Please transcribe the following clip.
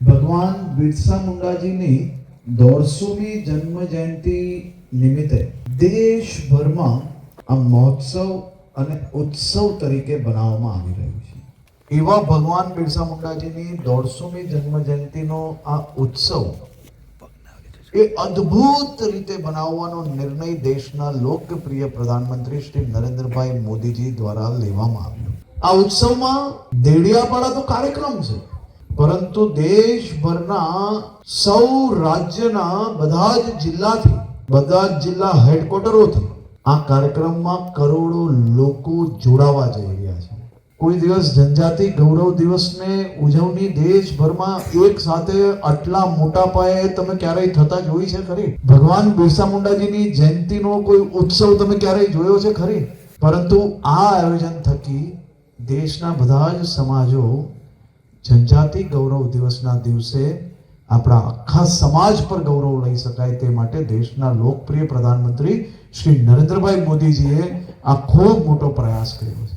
ભગવાન બિરસા મુંડાજીની 150મી જન્મ જયંતિ નિમિત્તે દેશભરમાં આ મહોત્સવ અને ઉત્સવ તરીકે બનાવવામાં આવી રહ્યું છે। એવા ભગવાન બિરસા મુંડાજીની 150મી જન્મ જયંતિનો આ ઉત્સવ એ અદ્ભુત રીતે બનાવવાનો નિર્ણય દેશના લોકપ્રિય પ્રધાનમંત્રી શ્રી નરેન્દ્રભાઈ મોદીજી દ્વારા લેવામાં આવ્યો। આ ઉત્સવમાં દેડિયાપાડા તો કાર્યક્રમ છે, પરંતુ દેશભરના સૌ રાજ્યના બધા જ જિલ્લાથી, બધા જ જિલ્લા હેડક્વાર્ટરોથી આ કાર્યક્રમમાં કરોડો લોકો જોડાવા જઈ રહ્યા છે। કોઈ દિવસ જનજાતિ ગૌરવ દિવસને ઉજવણી દેશભરમાં એક સાથે આટલા મોટા પાયે તમે ક્યારેય થતા જોઈ છે ખરી? ભગવાન બિરસા મુંડાજીની જયંતિનો કોઈ ઉત્સવ તમે ક્યારેય જોયો છે ખરી? પરંતુ આ આયોજન થકી દેશના બધા જ સમાજો જનજાતિ ગૌરવ દિવસના દિવસે આપણા આખા સમાજ પર ગૌરવ લઈ શકાય તે માટે દેશના લોકપ્રિય પ્રધાનમંત્રી શ્રી નરેન્દ્રભાઈ મોદીજીએ આ ખૂબ મોટો પ્રયાસ કર્યો છે।